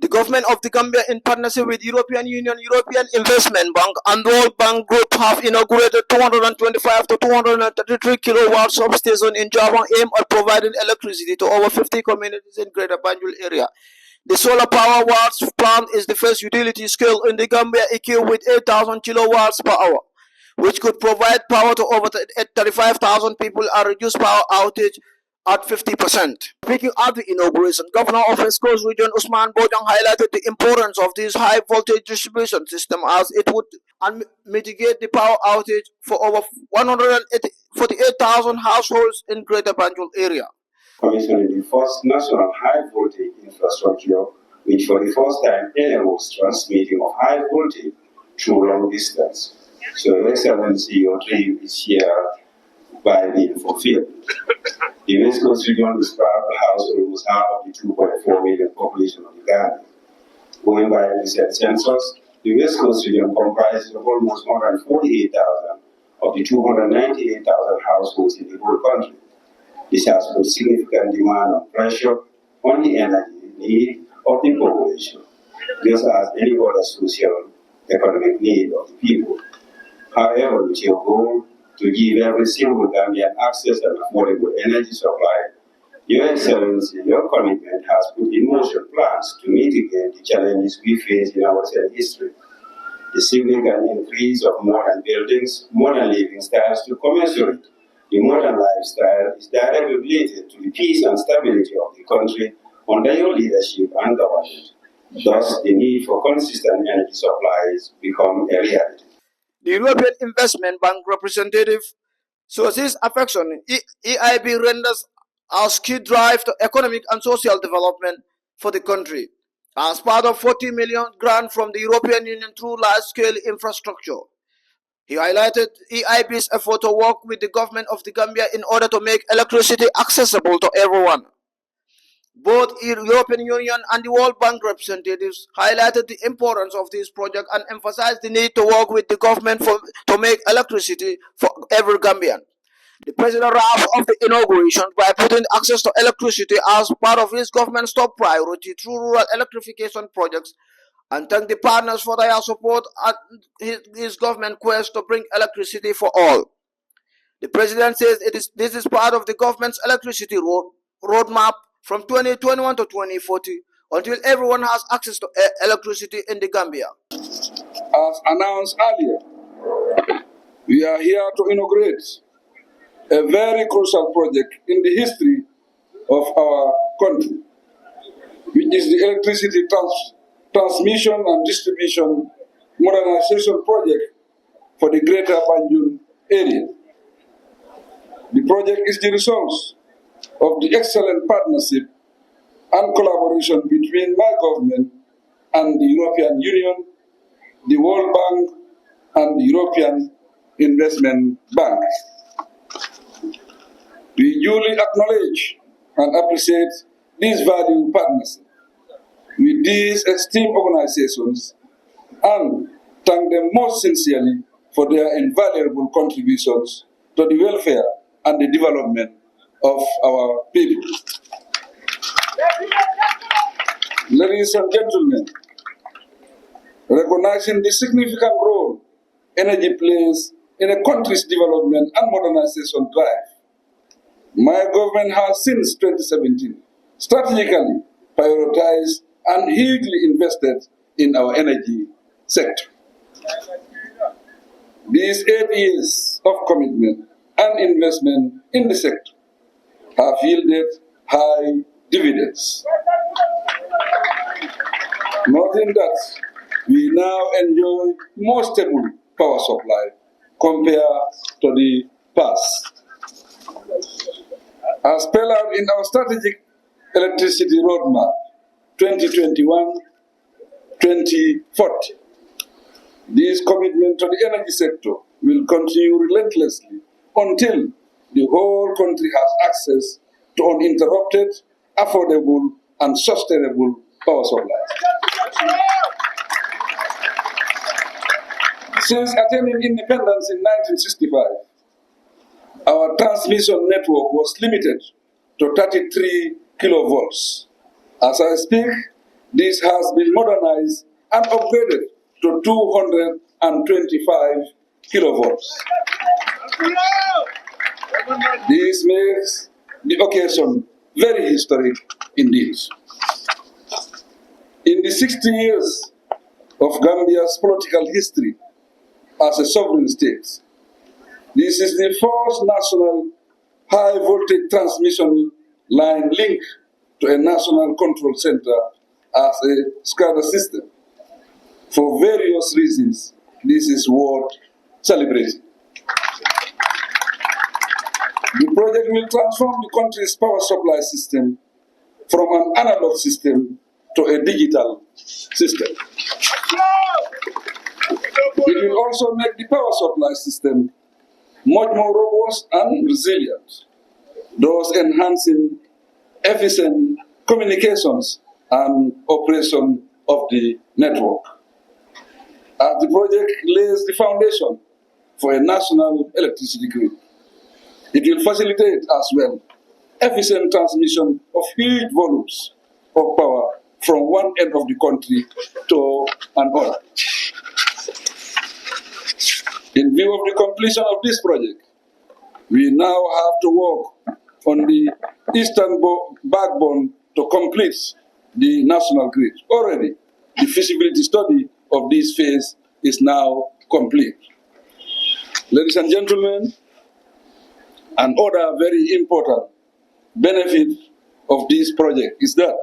The government of the Gambia, in partnership with European Union, European Investment Bank, and World Bank Group, have inaugurated 225 to 233 kilowatt substation in Java, aimed at providing electricity to over 50 communities in Greater Banjul area. The solar power watts plant is the first utility scale in the Gambia, equipped with 8,000 kilowatts per hour, which could provide power to over 35,000 people and reduce power outage at 50%. Speaking at the inauguration, Governor of West Coast Region Usman Bojang highlighted the importance of this high voltage distribution system, as it would mitigate the power outage for over 148,000 households in Greater Banjul area. Commissioning the first national high voltage infrastructure, which for the first time enables transmitting of high voltage through long distance. So, Your Excellency, your dream is here by being fulfilled. The West Coast region is proud to house almost half of the 2.4 million population of the Gambia. Going by the recent census, the West Coast region comprises of almost 148,000 of the 298,000 households in the whole country. This has put significant demand and pressure on the energy need of the population, just as any other social economic need of the people. However, with your goal to give every single Gambian access and affordable energy supply, Your Excellency, your commitment has put in motion plans to mitigate the challenges we face in our history. The significant increase of modern buildings, modern living styles to commensurate the modern lifestyle is directly related to the peace and stability of the country under your leadership and government. Thus, the need for consistent energy supplies become a reality. The European Investment Bank representative shows his affection. EIB renders as key drive to economic and social development for the country, as part of 40 million grant from the European Union through large-scale infrastructure. He highlighted EIB's effort to work with the government of the Gambia in order to make electricity accessible to everyone. Both European Union and the World Bank representatives highlighted the importance of this project and emphasized the need to work with the government to make electricity for every Gambian. The president wrapped up the inauguration by putting access to electricity as part of his government's top priority through rural electrification projects, and thanked the partners for their support at his government quest to bring electricity for all. The president says this is part of the government's electricity roadmap from 2021 to 2040, until everyone has access to electricity in the Gambia. As announced earlier, we are here to inaugurate a very crucial project in the history of our country, which is the electricity transmission and distribution modernization project for the Greater Banjul area. The project is the result of the excellent partnership and collaboration between my government and the European Union, the World Bank, and the European Investment Bank. We duly acknowledge and appreciate this valued partnership with these esteemed organizations and thank them most sincerely for their invaluable contributions to the welfare and the development of our people. Ladies and gentlemen, recognizing the significant role energy plays in a country's development and modernization drive, my government has since 2017 strategically prioritized and hugely invested in our energy sector. These 8 years of commitment and investment in the sector have yielded high dividends. Noting that we now enjoy more stable power supply compared to the past. As spelled out in our strategic electricity roadmap 2021-2040, this commitment to the energy sector will continue relentlessly until the whole country has access to uninterrupted, affordable, and sustainable power supply. Since attaining independence in 1965, our transmission network was limited to 33 kilovolts. As I speak, This has been modernized and upgraded to 225 kilovolts. This makes the occasion very historic indeed. In the 60 years of Gambia's political history as a sovereign state, this is the first national high-voltage transmission line linked to a national control center as a SCADA system. For various reasons, this is worth celebrating. The project will transform the country's power supply system from an analog system to a digital system. It will also make the power supply system much more robust and resilient, thus enhancing efficient communications and operation of the network. As the project lays the foundation for a national electricity grid, it will facilitate as well efficient transmission of huge volumes of power from one end of the country to another. In view of the completion of this project, we now have to work on the eastern backbone to complete the national grid. Already, the feasibility study of this phase is now complete. Ladies and gentlemen, another very important benefit of this project is that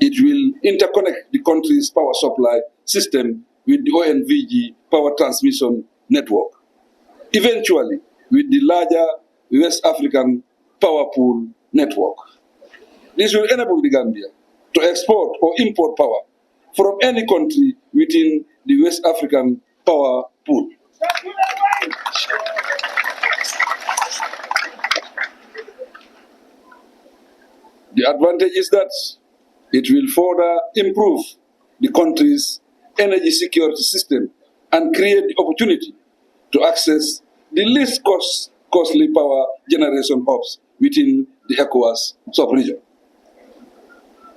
it will interconnect the country's power supply system with the ONVG power transmission network, eventually with the larger West African power pool network. This will enable the Gambia to export or import power from any country within the West African power pool. The advantage is that it will further improve the country's energy security system and create the opportunity to access the least costly power generation hubs within the ECOWAS sub-region.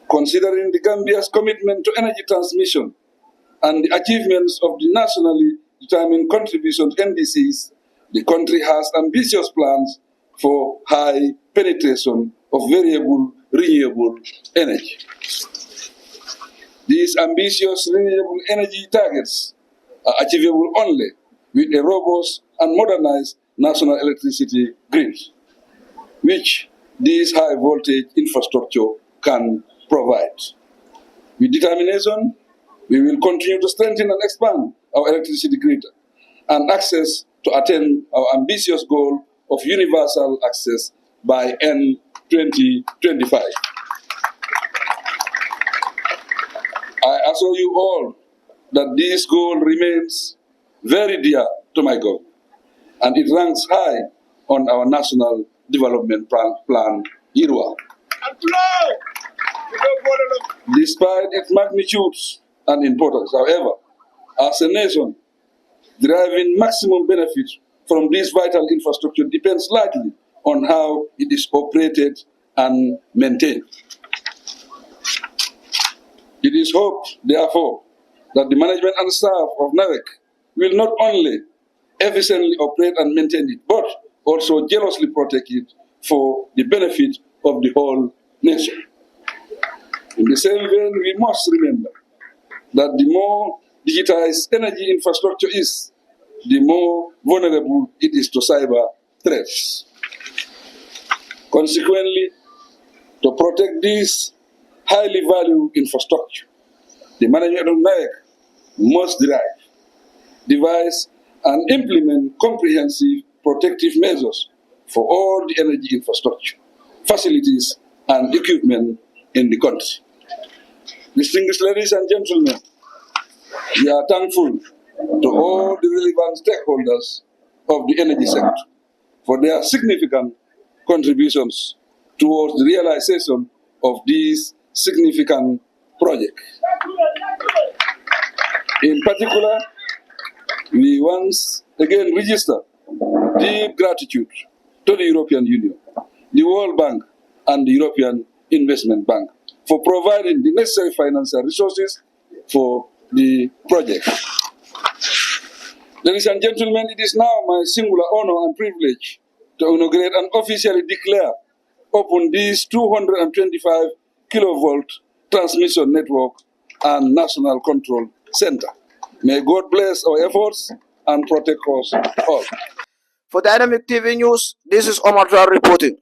Considering the Gambia's commitment to energy transmission and the achievements of the nationally determined contribution to NDCs, the country has ambitious plans for high penetration of variable renewable energy. These ambitious renewable energy targets are achievable only with a robust and modernized national electricity grid, which this high voltage infrastructure can provide. With determination, we will continue to strengthen and expand our electricity grid and access to attain our ambitious goal of universal access by end 2025. I assure you all that this goal remains very dear to my government, and it ranks high on our national development plan, IRWA. Despite its magnitude and importance, however, as a nation, deriving maximum benefit from this vital infrastructure depends largely on how it is operated and maintained. It is hoped, therefore, that the management and staff of NAVEC will not only efficiently operate and maintain it, but also jealously protect it for the benefit of the whole nation. In the same vein, we must remember that the more digitized energy infrastructure is, the more vulnerable it is to cyber threats. Consequently, to protect this highly valued infrastructure, the management of NAVEC must devise and implement comprehensive protective measures for all the energy infrastructure, facilities, and equipment in the country. Distinguished ladies and gentlemen, we are thankful to all the relevant stakeholders of the energy sector for their significant contributions towards the realization of these significant projects. In particular, we once again register deep gratitude to the European Union, the World Bank, and the European Investment Bank for providing the necessary financial resources for the project. Ladies and gentlemen, it is now my singular honor and privilege to inaugurate and officially declare open this 225 kilovolt transmission network and national control center. May God bless our efforts and protect us all. For Dynamic TV News, this is Omar Tra reporting.